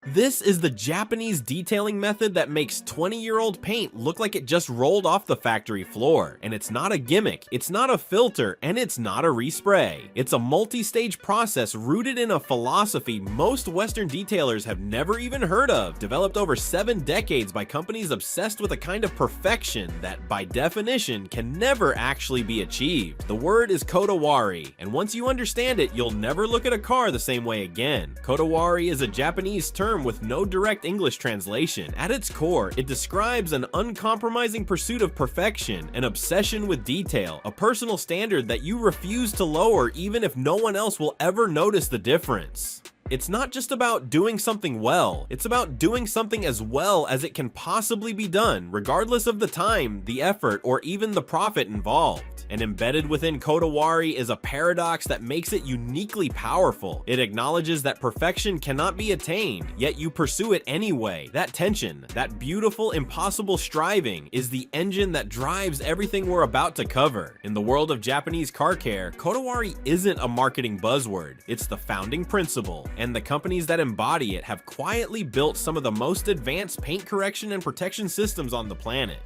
This is the Japanese detailing method that makes 20-year-old paint look like it just rolled off the factory floor. And it's not a gimmick, it's not a filter, and it's not a respray. It's a multi-stage process rooted in a philosophy most Western detailers have never even heard of, developed over 7 decades by companies obsessed with a kind of perfection that, by definition, can never actually be achieved. The word is kodawari, and once you understand it, you'll never look at a car the same way again. Kodawari is a Japanese term with no direct English translation. At its core, it describes an uncompromising pursuit of perfection, an obsession with detail, a personal standard that you refuse to lower even if no one else will ever notice the difference. It's not just about doing something well, it's about doing something as well as it can possibly be done, regardless of the time, the effort, or even the profit involved. And embedded within kodawari is a paradox that makes it uniquely powerful. It acknowledges that perfection cannot be attained, yet you pursue it anyway. That tension, that beautiful, impossible striving, is the engine that drives everything we're about to cover. In the world of Japanese car care, kodawari isn't a marketing buzzword, it's the founding principle. And the companies that embody it have quietly built some of the most advanced paint correction and protection systems on the planet.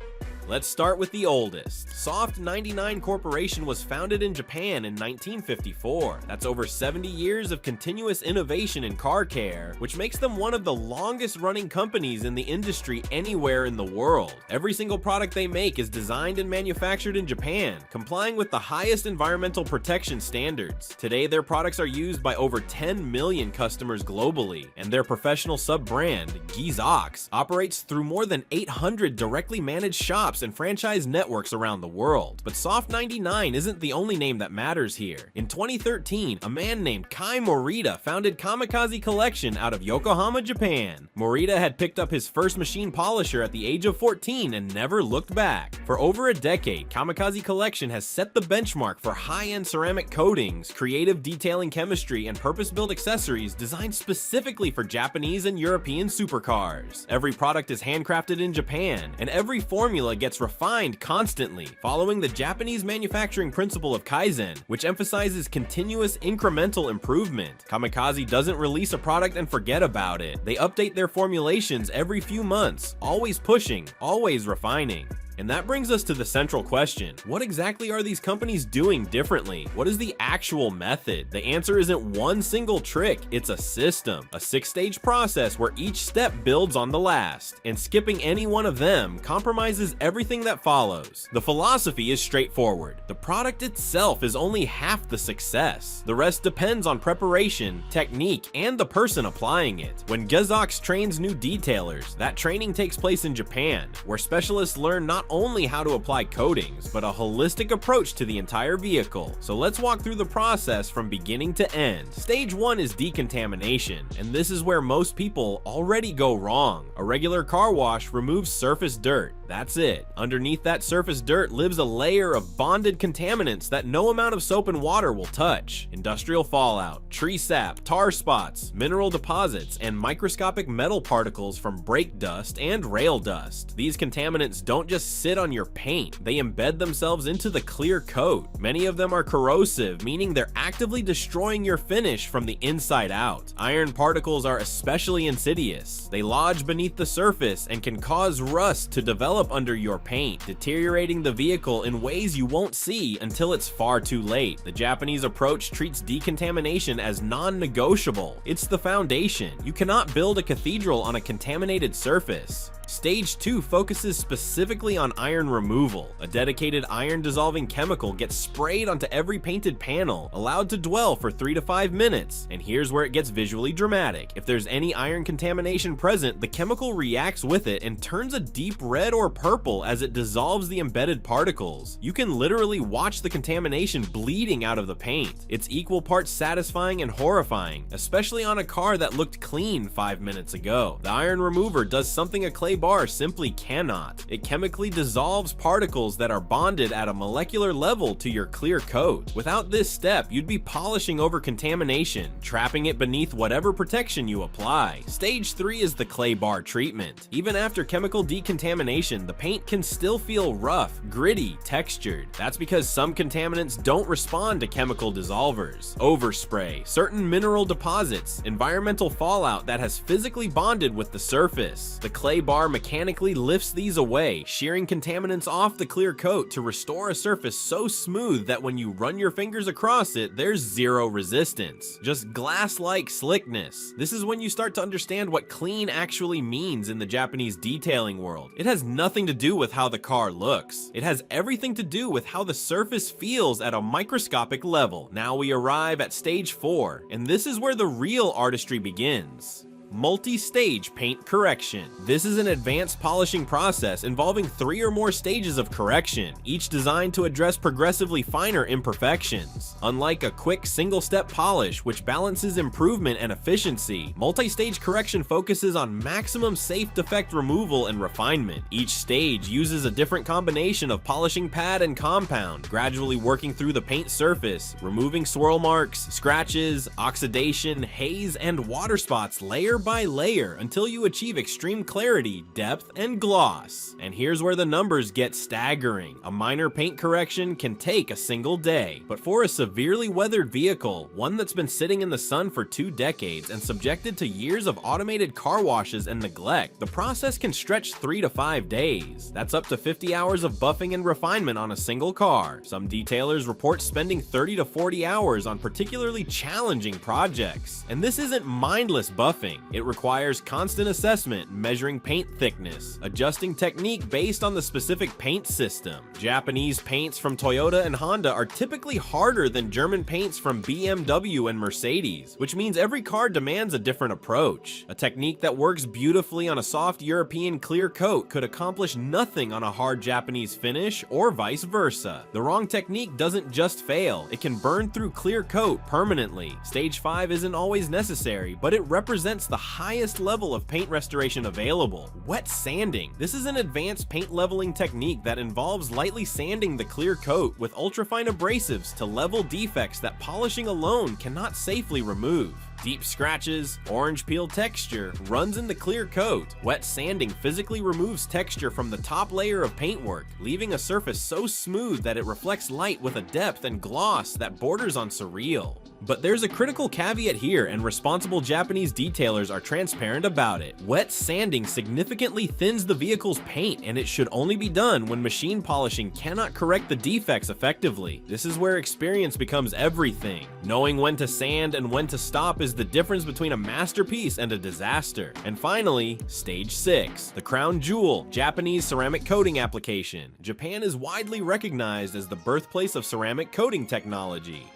Let's start with the oldest. Soft 99 Corporation was founded in Japan in 1954. That's over 70 years of continuous innovation in car care, which makes them one of the longest running companies in the industry anywhere in the world. Every single product they make is designed and manufactured in Japan, complying with the highest environmental protection standards. Today, their products are used by over 10 million customers globally, and their professional sub-brand, Gimmicks, operates through more than 800 directly managed shops and franchise networks around the world. But Soft 99 isn't the only name that matters here. In 2013, a man named Kai Morita founded Kamikaze Collection out of Yokohama, Japan. Morita had picked up his first machine polisher at the age of 14 and never looked back. For over a decade, Kamikaze Collection has set the benchmark for high-end ceramic coatings, creative detailing chemistry, and purpose-built accessories designed specifically for Japanese and European supercars. Every product is handcrafted in Japan, and every formula gets refined constantly, following the Japanese manufacturing principle of Kaizen, which emphasizes continuous incremental improvement. Kamikaze doesn't release a product and forget about it. They update their formulations every few months, always pushing, always refining. And that brings us to the central question. What exactly are these companies doing differently? What is the actual method? The answer isn't one single trick, it's a system. A 6-stage process where each step builds on the last, and skipping any one of them compromises everything that follows. The philosophy is straightforward. The product itself is only half the success. The rest depends on preparation, technique, and the person applying it. When Gimmicks trains new detailers, that training takes place in Japan, where specialists learn not only how to apply coatings, but a holistic approach to the entire vehicle. So let's walk through the process from beginning to end. Stage 1 is decontamination, and this is where most people already go wrong. A regular car wash removes surface dirt. That's it. Underneath that surface dirt lives a layer of bonded contaminants that no amount of soap and water will touch. Industrial fallout, tree sap, tar spots, mineral deposits, and microscopic metal particles from brake dust and rail dust. These contaminants don't just sit on your paint, they embed themselves into the clear coat. Many of them are corrosive, meaning they're actively destroying your finish from the inside out. Iron particles are especially insidious. They lodge beneath the surface and can cause rust to develop under your paint, deteriorating the vehicle in ways you won't see until it's far too late. The Japanese approach treats decontamination as non-negotiable. It's the foundation. You cannot build a cathedral on a contaminated surface. Stage 2 focuses specifically on iron removal. A dedicated iron dissolving chemical gets sprayed onto every painted panel, allowed to dwell for 3 to 5 minutes. And here's where it gets visually dramatic. If there's any iron contamination present, the chemical reacts with it and turns a deep red or purple as it dissolves the embedded particles. You can literally watch the contamination bleeding out of the paint. It's equal parts satisfying and horrifying, especially on a car that looked clean 5 minutes ago. The iron remover does something a clay clay bar simply cannot. It chemically dissolves particles that are bonded at a molecular level to your clear coat. Without this step, you'd be polishing over contamination, trapping it beneath whatever protection you apply. Stage 3 is the clay bar treatment. Even after chemical decontamination, the paint can still feel rough, gritty, textured. That's because some contaminants don't respond to chemical dissolvers. Overspray, certain mineral deposits, environmental fallout that has physically bonded with the surface. The clay bar mechanically lifts these away, shearing contaminants off the clear coat to restore a surface so smooth that when you run your fingers across it, there's zero resistance. Just glass-like slickness. This is when you start to understand what clean actually means in the Japanese detailing world. It has nothing to do with how the car looks. It has everything to do with how the surface feels at a microscopic level. Now we arrive at stage 4, and this is where the real artistry begins. Multi-stage paint correction. This is an advanced polishing process involving 3 or more stages of correction, each designed to address progressively finer imperfections. Unlike a quick single-step polish, which balances improvement and efficiency, multi-stage correction focuses on maximum safe defect removal and refinement. Each stage uses a different combination of polishing pad and compound, gradually working through the paint surface, removing swirl marks, scratches, oxidation, haze, and water spots layer by layer until you achieve extreme clarity, depth, and gloss. And here's where the numbers get staggering. A minor paint correction can take a single day, but for a severely weathered vehicle, one that's been sitting in the sun for 2 decades and subjected to years of automated car washes and neglect, the process can stretch 3 to 5 days. That's up to 50 hours of buffing and refinement on a single car. Some detailers report spending 30 to 40 hours on particularly challenging projects. And this isn't mindless buffing. It requires constant assessment, measuring paint thickness, adjusting technique based on the specific paint system. Japanese paints from Toyota and Honda are typically harder than German paints from BMW and Mercedes, which means every car demands a different approach. A technique that works beautifully on a soft European clear coat could accomplish nothing on a hard Japanese finish, or vice versa. The wrong technique doesn't just fail, it can burn through clear coat permanently. Stage 5 isn't always necessary, but it represents the highest level of paint restoration available. Wet sanding. This is an advanced paint leveling technique that involves lightly sanding the clear coat with ultrafine abrasives to level defects that polishing alone cannot safely remove. Deep scratches, orange peel texture runs in the clear coat. Wet sanding physically removes texture from the top layer of paintwork, leaving a surface so smooth that it reflects light with a depth and gloss that borders on surreal. But there's a critical caveat here, and responsible Japanese detailers are transparent about it. Wet sanding significantly thins the vehicle's paint, and it should only be done when machine polishing cannot correct the defects effectively. This is where experience becomes everything. Knowing when to sand and when to stop is the difference between a masterpiece and a disaster. And finally, stage 6, the crown jewel, Japanese ceramic coating application. Japan is widely recognized as the birthplace of ceramic coating technology.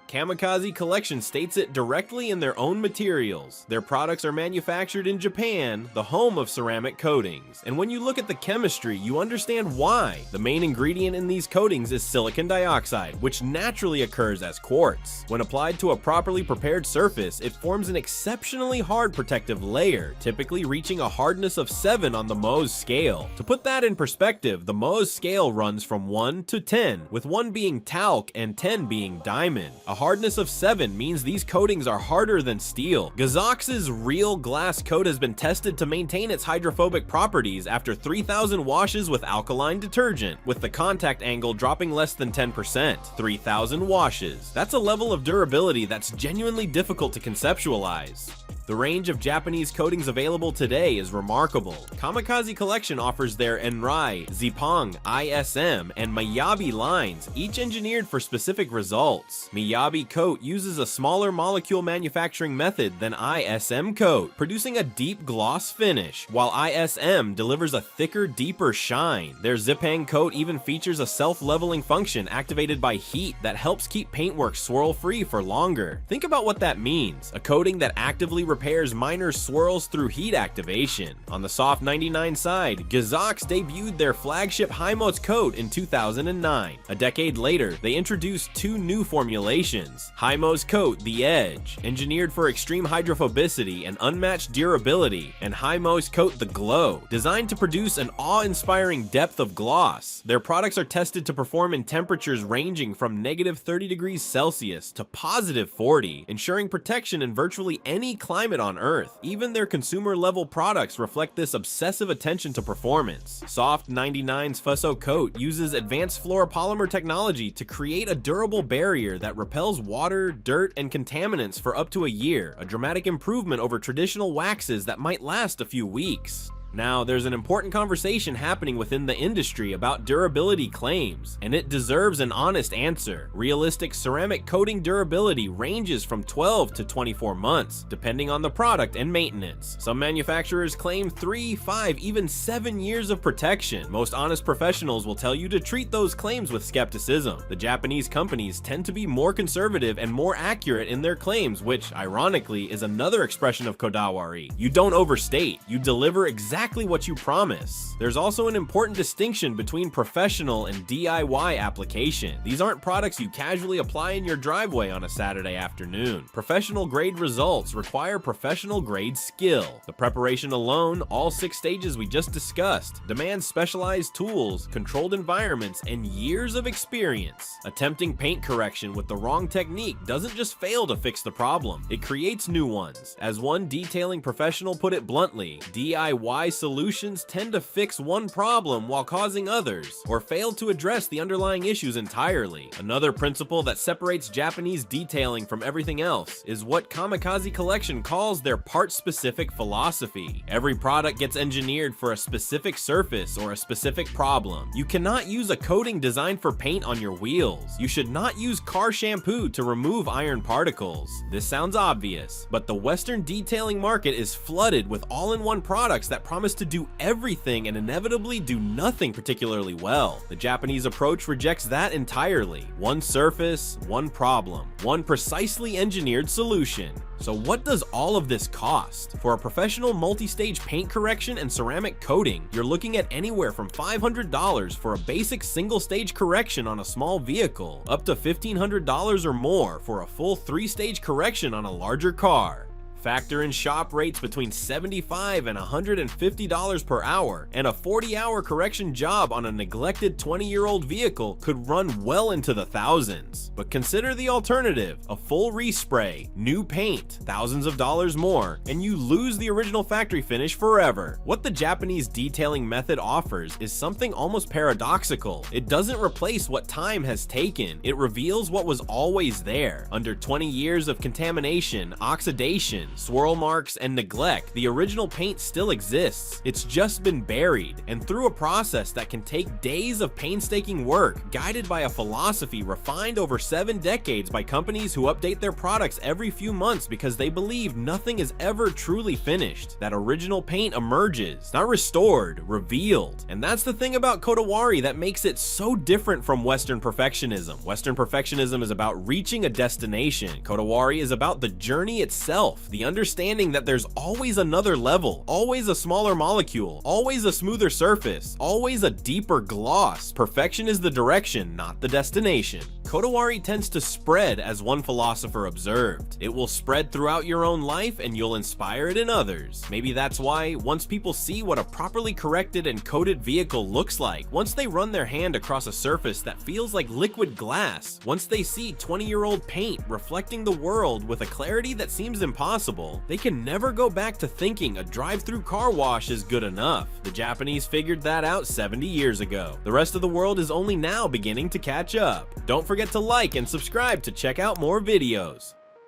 Kamikaze Collection states it directly in their own materials. Their products are manufactured in Japan, the home of ceramic coatings. And when you look at the chemistry, you understand why. The main ingredient in these coatings is silicon dioxide, which naturally occurs as quartz. When applied to a properly prepared surface, it forms an exceptionally hard protective layer, typically reaching a hardness of 7 on the Mohs scale. To put that in perspective, the Mohs scale runs from 1 to 10, with 1 being talc and 10 being diamond. A hardness of 7 means these coatings are harder than steel. Gazox's real glass coat has been tested to maintain its hydrophobic properties after 3,000 washes with alkaline detergent, with the contact angle dropping less than 10%. 3,000 washes. That's a level of durability that's genuinely difficult to conceptualize. The range of Japanese coatings available today is remarkable. Kamikaze Collection offers their Enrai, Zipong, ISM, and Miyabi lines, each engineered for specific results. Miyabi coat uses a smaller molecule manufacturing method than ISM coat, producing a deep gloss finish, while ISM delivers a thicker, deeper shine. Their Zipang coat even features a self-leveling function activated by heat that helps keep paintwork swirl-free for longer. Think about what that means. A coating that actively